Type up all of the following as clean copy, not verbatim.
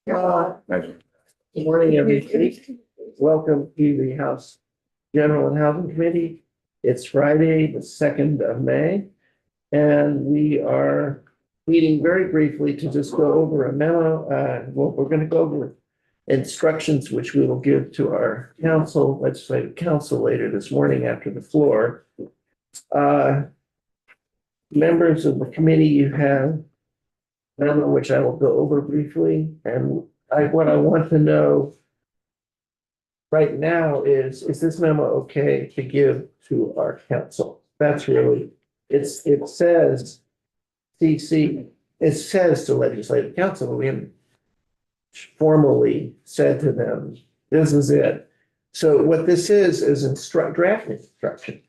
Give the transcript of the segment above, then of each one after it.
Good morning, everybody. Welcome to the House General and Housing Committee. It's Friday, the 2nd of May. And we are meeting very briefly to just go over a memo. We're going to go over instructions, which we will give to our legislative council later this morning after the floor. Members of the committee, you have memo, which I will go over briefly. And what I want to know right now is this memo okay to give to our council? That's really, it says CC, it says to legislative council, but we haven't formally said to them, this is it. So what this is drafting instruction.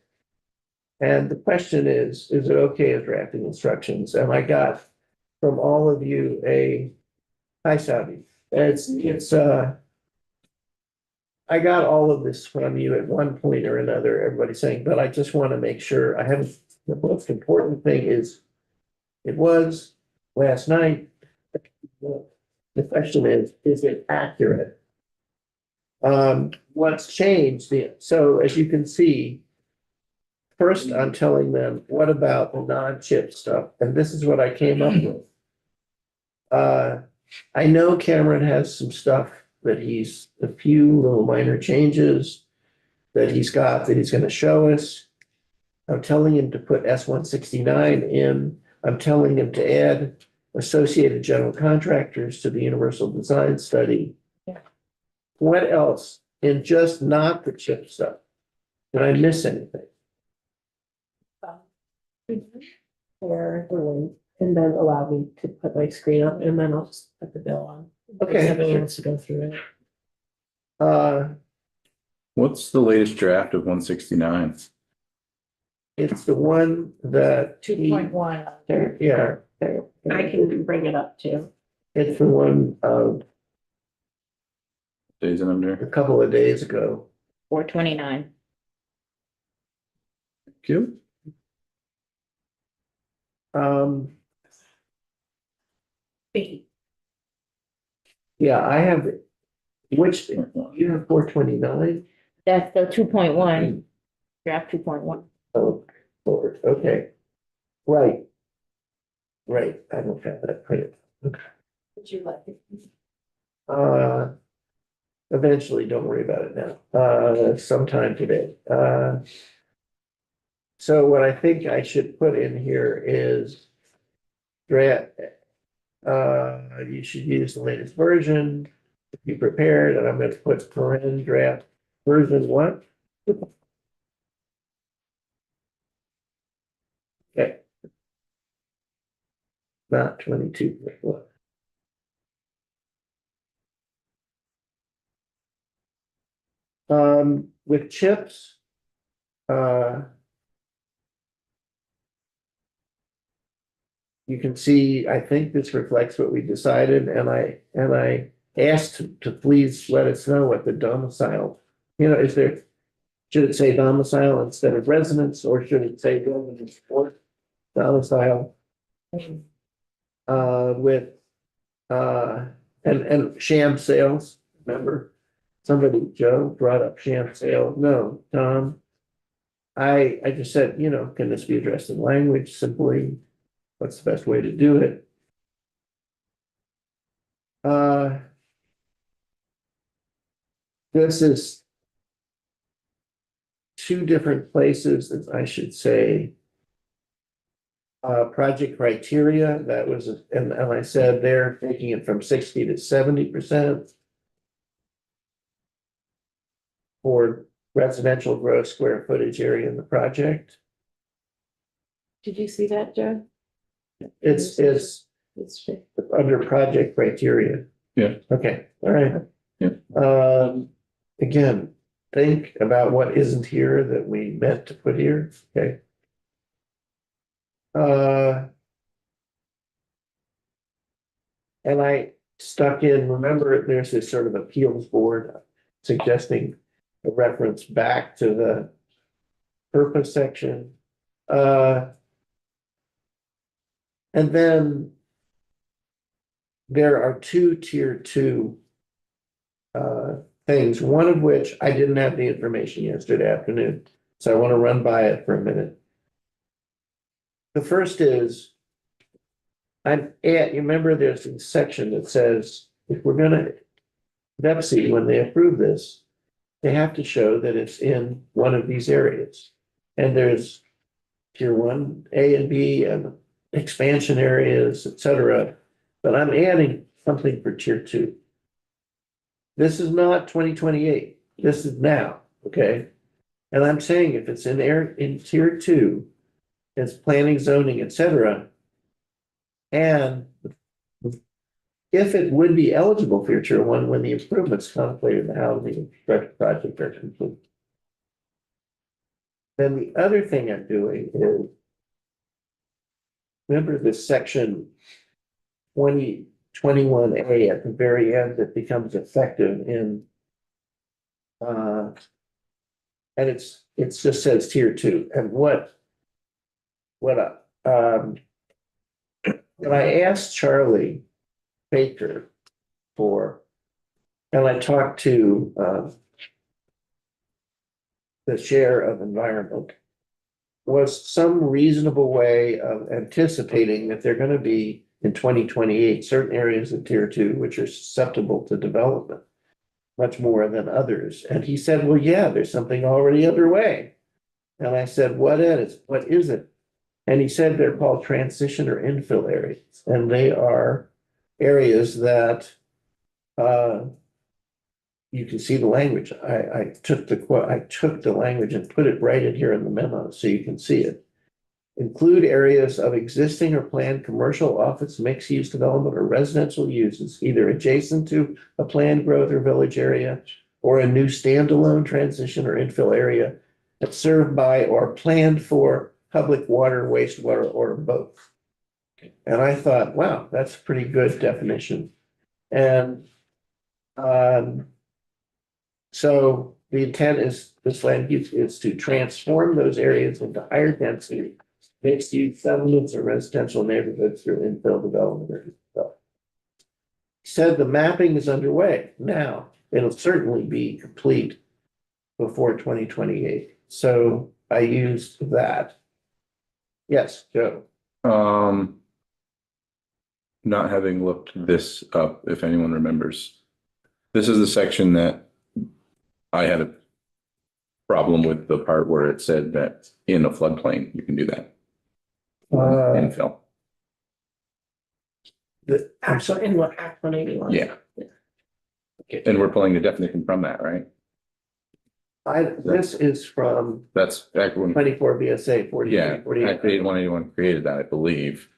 And the question is it okay as drafting instructions? And I got from all of you hi, Sabi. I got all of this from you at one point or another, everybody saying, but I just want to make sure the most important thing is it was last night. The question is it accurate? What's changed? So as you can see, first I'm telling them, what about the non-chip stuff? And this is what I came up with. I know Cameron has some stuff that a few little minor changes that he's got that he's going to show us. I'm telling him to put S-169 in. I'm telling him to add Associated General Contractors to the Universal Design Study. Yeah. What else? And just not the chip stuff. Did I miss anything? Or the link, and then allow me to put my screen up, and then I'll just put the bill on. Okay. Somebody wants to go through it. What's the latest draft of 169? It's the one that. 2.1. Yeah, I can bring it up too. it's the one Days and under. a couple of days ago. 429. Thank you. Yeah, I have, which, you have 429? That's the 2.1, draft 2.1. Oh, Lord, okay. Right. Right, I don't have that printed. Would you like it? Eventually, don't worry about it now, sometime today. So what I think I should put in here is draft, you should use the latest version, be prepared, and I'm gonna put paren draft version what? Okay. Not 22.1. With chips, you can see, I think this reflects what we decided, and I asked to please let us know what the domicile, should it say domicile instead of residence, or should it say residence or domicile? And sham sales, remember? Somebody, Joe, brought up sham sale. No, Tom. I just said, can this be addressed in language simply? What's the best way to do it? This is two different places that I should say. Project criteria, that was, and I said they're taking it from 60 to 70%. For residential gross square footage area in the project. Did you see that, Joe? It's It's under project criteria. Yeah. Okay, all right. Yeah. Again, think about what isn't here that we meant to put here, okay? And I stuck in, remember, there's this sort of appeals board suggesting a reference back to the purpose section. And then there are two tier two things, one of which I didn't have the information yesterday afternoon, so I want to run by it for a minute. The first is, you remember there's a section that says, if we're gonna, VEPSI, when they approve this, they have to show that it's in one of these areas. And there's tier one, A and B, and expansion areas, et cetera. But I'm adding something for tier two. This is not 2028. This is now, okay? And I'm saying if it's in tier two, it's planning, zoning, et cetera. And if it would be eligible for tier one when the improvements contemplated in the housing project are complete. Then the other thing I'm doing is, remember this section 2021A at the very end that becomes effective in and it's just says tier two. And what I asked Charlie Baker for, and I talked to the chair of environment, was some reasonable way of anticipating that they're going to be in 2028 certain areas of tier two which are susceptible to development much more than others. And he said, well, yeah, there's something already underway. And I said, what is it? And he said they're called transition or infill areas, and they are areas that you can see the language. I took the language and put it right in here in the memo so you can see it. Include areas of existing or planned commercial, office, mixed-use development, or residential uses, either adjacent to a planned growth or village area, or a new standalone transition or infill area that's served by or planned for public water, wastewater, or both. And I thought, wow, that's a pretty good definition. And so the intent is this land use is to transform those areas into higher density mixed use settlements or residential neighborhoods through infill development. Said the mapping is underway now. It'll certainly be complete before 2028. So I used that. Yes, Joe. Not having looked this up, if anyone remembers, this is the section that I had a problem with, the part where it said that in a floodplain, you can do that. Infill. Actually, in what Act 181. Yeah. And we're pulling the definition from that, right? This is from That's back when, 24 BSA 40. yeah, Act 181 created that, I believe.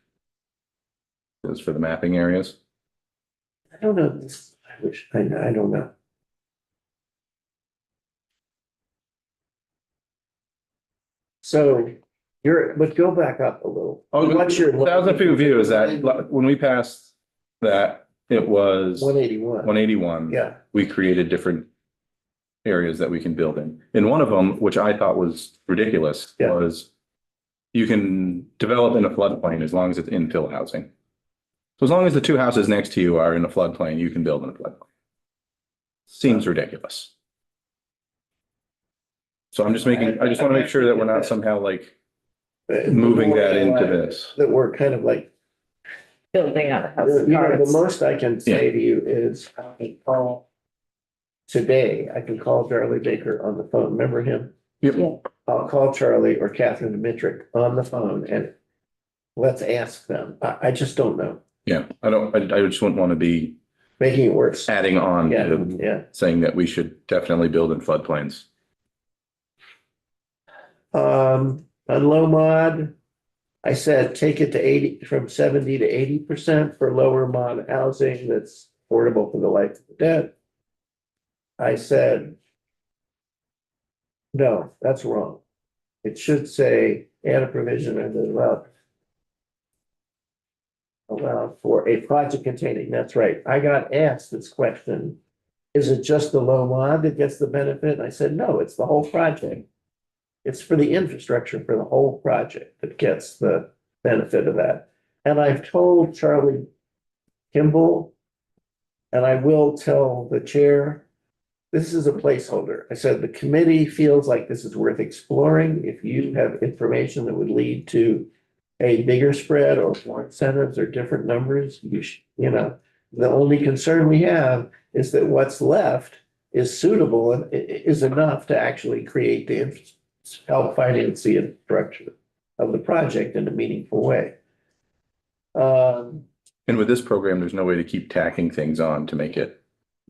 It was for the mapping areas. I don't know. I don't know. So but go back up a little. What's your 1,000 feet view is that when we passed that, it was 181? 181. Yeah, We created different areas that we can build in. And one of them, which I thought was ridiculous, Yeah. was you can develop in a floodplain as long as it's infill housing. So as long as the two houses next to you are in a floodplain, you can build in a floodplain. Seems ridiculous. So I just want to make sure that we're not somehow like moving that into this. that we're kind of like, Building out a house. you of know, the cards. most I can say to you is I can call today, I can call Charlie Baker on the phone. Remember him? Yep. Yeah. I'll call Charlie or Catherine Dimitrick on the phone and let's ask them. I just don't know. Yeah, I just wouldn't want to be Making it worse. adding on Yeah, to yeah. saying that we should definitely build in floodplains. On low mod, I said, take it to 80, from 70 to 80% for lower mod housing that's affordable for the life of the dead. I said, no, that's wrong. It should say add a provision and allowed for a project containing, that's right. I got asked this question. Is it just the low mod that gets the benefit? And I said, no, it's the whole project. It's for the infrastructure for the whole project that gets the benefit of that. And I've told Charlie Kimball. And I will tell the chair, this is a placeholder. I said the committee feels like this is worth exploring. If you have information that would lead to a bigger spread or more incentives or different numbers, you know, the only concern we have is that what's left is suitable and is enough to actually create help finance the infrastructure of the project in a meaningful way. And with this program, there's no way to keep tacking things on to make it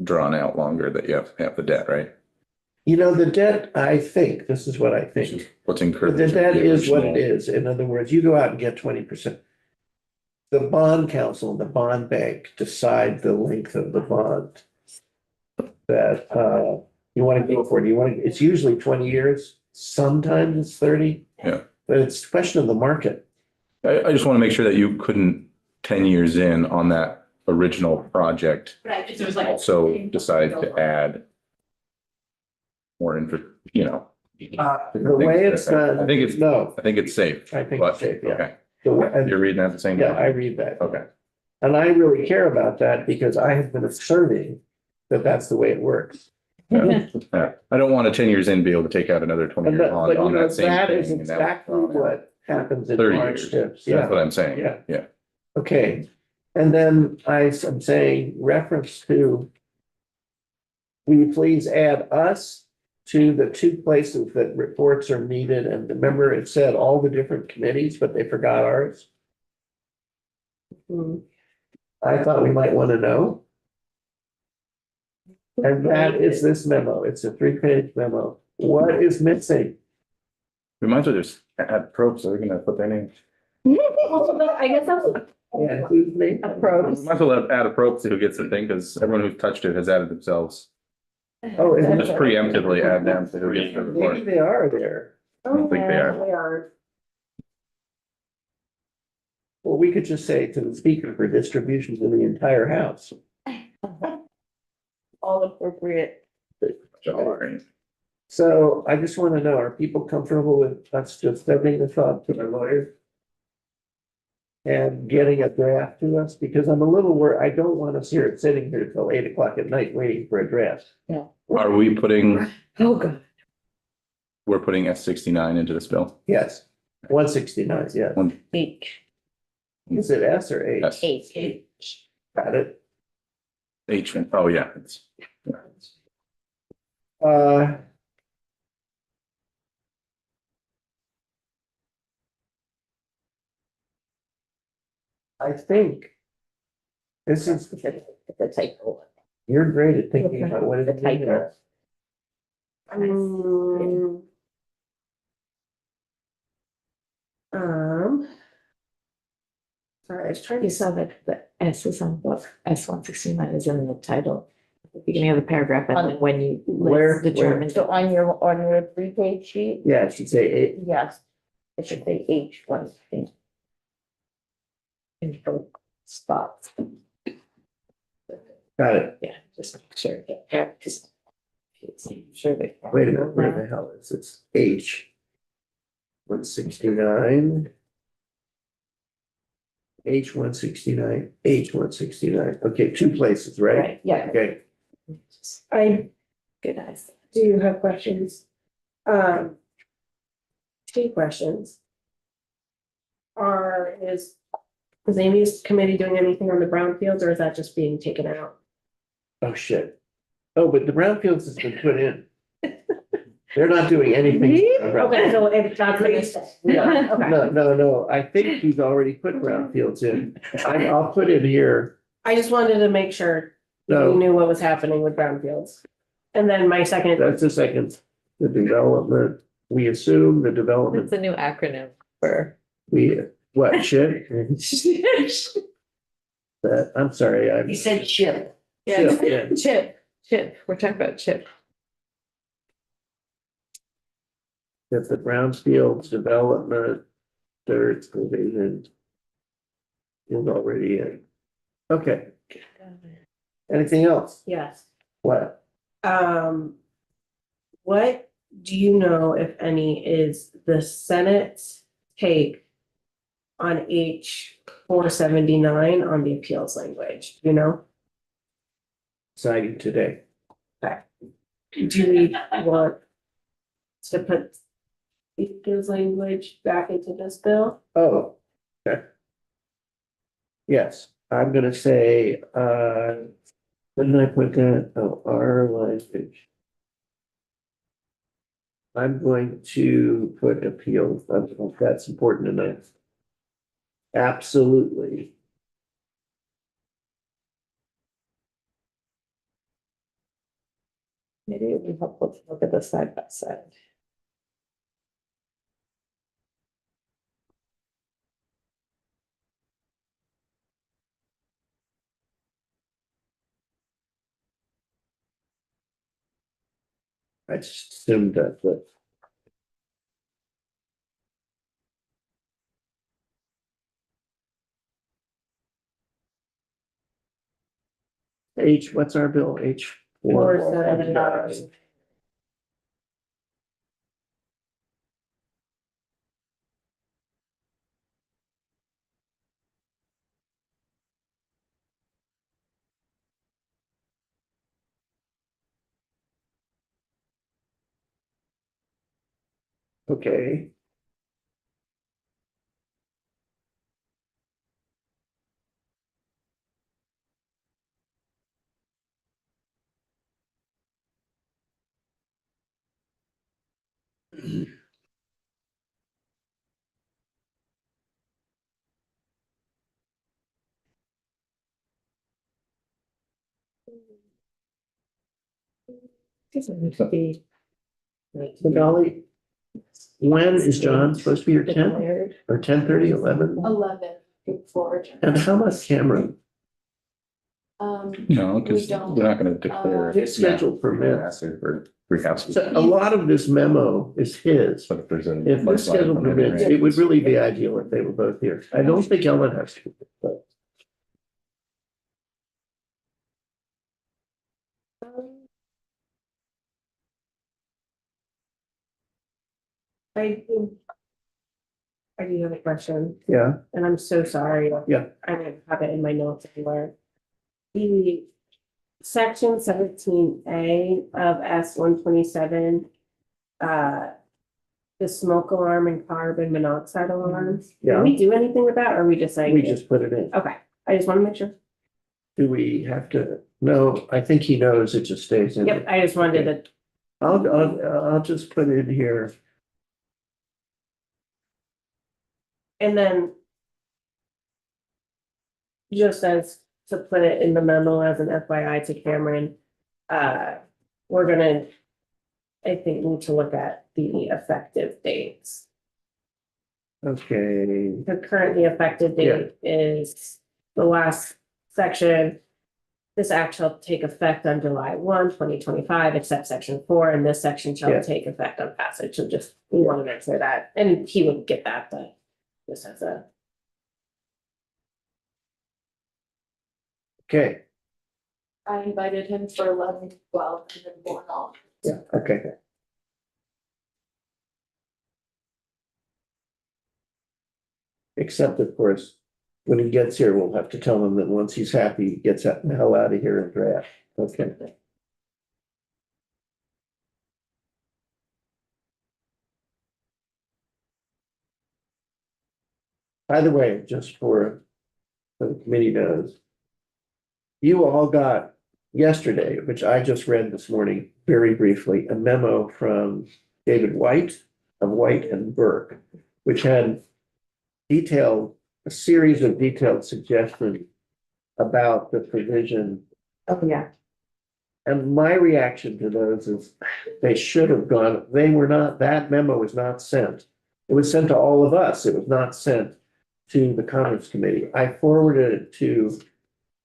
drawn out longer that you have the debt, right? You know, the debt, I think, this is what I Which is think. what's incurred. The debt is what it is. In other words, you go out and get 20%. The bond council and the bond bank decide the length of the bond that you want to go for. Do you want to, it's usually 20 years, sometimes it's 30. Yeah. But it's a question of the market. I just want to make sure that you couldn't 10 years in on that original project, also decide to add more The way it's done. I think it's, No, I think it's safe. I think but- it's safe, yeah. Okay, the way- you're reading that at the same yeah, I time? read that. Okay, And I really care about that because I have been asserting that that's the way it works. yeah. I don't want to 10 years in be able to take out another 20 And year that, bond but you on know, that same that thing. is and that was exactly drawn out. what happens in 30 large years. ships. That's Yeah, what I'm saying. Yeah. Yeah. okay. And then I'm saying reference to, will you please add us to the two places that reports are needed? And remember, it said all the different committees, but they forgot ours. Hmm. I thought we might want to know. And that is this memo. It's a 3-page memo. What is missing? We might as well just add probes, so they're gonna put their names. I guess that's. And who's name? We might as well add a probe to who gets the thing, because everyone who's touched it has added themselves. Oh, is it? Just preemptively add them to who gets the Maybe report. they are there. I don't think they are. They are. Well, we could just say to the speaker for distribution to the entire house. All appropriate. Sorry. So I just want to know, are people comfortable with us just sending this off to our lawyer? And getting a draft to us, because I'm a little worried, I don't want us here sitting here till 8 o'clock at night waiting for a draft. Are we putting, Oh, God. we're putting S69 into this bill? Yes, 169, yeah. H. Is it S or H? S. H. Got it. H, oh yeah, it's. Uh. I think this is, The typo. you're great at thinking about what The it typo. is. Sorry, I was trying You to. saw that the S is on book, S-169 is in the title, at the beginning of the paragraph, and then when you Where- list the German. So on your 3-page sheet, Yeah, it should say eight. yes, it should say H1. in both spots. Got it. Yeah, just make sure. Yeah, just. Sure that. Wait a minute, where the hell is it? It's H. 169. H 169, H 169. Okay, two places, right? Right, yeah. Okay, I Good eyes. do have questions. Two questions. Is Amy's committee doing anything on the brownfields, or is that just being taken out? oh shit. Oh, but the brownfields has been put in. They're not doing anything. Okay, so if that's what you said. Yeah. Okay. No, I think he's already put brownfields in. I'll put it here. I just wanted to make sure you No, knew what was happening with brownfields. And then my second, that's the second, the development, we assume the development, It's a new acronym for. what, shit? That, I'm sorry, I'm. You said chip. Chip, yeah. Chip, we're talking about chip. That the brownfields development, third division. Is already in. Okay, anything else? yes. What? What do you know, if any, is the Senate's take on H 479 on the appeals language, you know? Signing today. Do we want to put the appeals language back into this bill? Oh, okay. Yes, I'm gonna say, when did I put that? Oh, our language. I'm going to put appeals, I don't know if that's important enough. Absolutely. Maybe it would be helpful to look at the side by side. I just assumed that, but. H, what's our bill? H? 479. Okay. Guess it would be So Dolly, when is John supposed to be here, 10 declared. or 10:30, 11? 11 before. And how about Cameron? No, because We don't, we're not gonna declare. His schedule permits. For three houses. So a lot of this memo is his. But if there's a. If this schedule permits, it would really be ideal if they were both here. I don't think Ellen has to, but. I do have a question, Yeah, and I'm so sorry. Yeah. I didn't have it in my notes anywhere. The section 17A of S 127, the smoke alarm and carbon monoxide alarms. Yeah. Did we do anything with that, or are we just saying? we just put it in. Okay, I just want to make sure. Do we have to? No, I think he knows, it just stays in. Yep, I just wanted to, I'll just put it in here. and then just as to put it in the memo as an FYI to Cameron, we're gonna, I think, need to look at the effective dates. Okay, The currently effective date is the last section. This act shall take effect on July 1, 2025, except section 4, and this section Yeah. shall take effect on passage. So just, we want to make sure that, and he would get that, but just as a. okay, I invited him for 11, 12, and then 1 off. yeah, okay. Except of course, when he gets here, we'll have to tell him that once he's happy, he gets the hell out of here and draft. Okay. By the way, just so the committee knows. You all got yesterday, which I just read this morning very briefly, a memo from David White of White and Burke, which had a series of detailed suggestions about the provision. Oh, yeah. And my reaction to those is they should have gone, they were not, that memo was not sent. It was sent to all of us. It was not sent to the Commerce Committee. I forwarded it to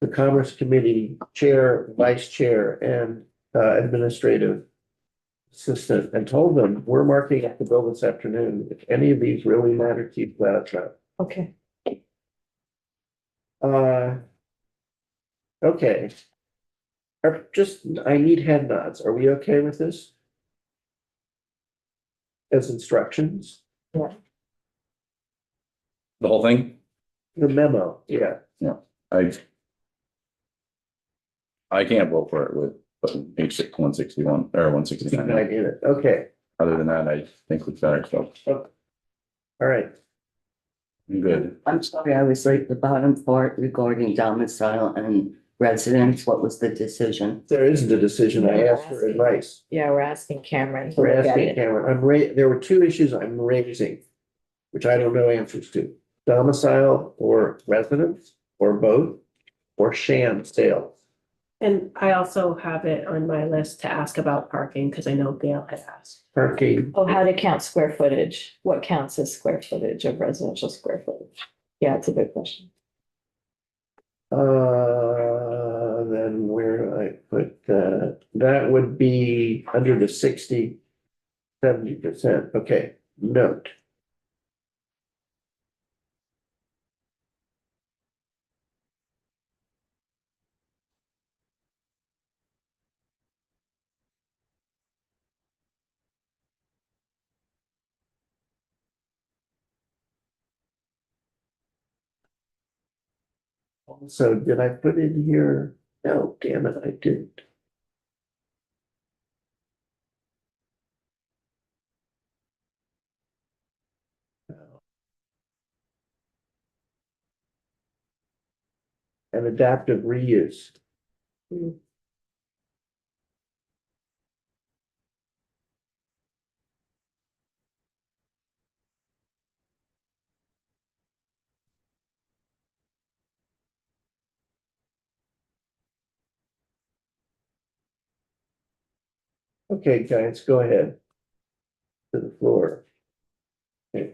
the Commerce Committee Chair, Vice Chair, and Administrative Assistant, and told them, we're marking up the bill this afternoon. If any of these really matter to you, let us know. Okay. Okay. I need head nods. Are we okay with this? As instructions? Yeah. The whole thing? The memo, yeah. I can't vote for it with, but page 161 or 169. I did it, okay, Other than that, I think we've got ourselves all right. good. I'm sorry, I was late. The bottom part regarding domicile and residence, what was the decision? There isn't a decision, I asked for advice. Yeah, we're asking Cameron to We're look at asking it. Cameron, there were two issues I'm raising, which I don't know answers to. Domicile or residence, or both, or sham sales. And I also have it on my list to ask about parking, because I know Gail had asked. Parking, Oh, how to count square footage? What counts as square footage of residential square footage? Yeah, it's a good question. then where do I put, that would be under the 70%, okay, note. So did I put in here? No, damn it, I didn't. And adaptive reuse. Okay, guys, go ahead. To the floor. Okay.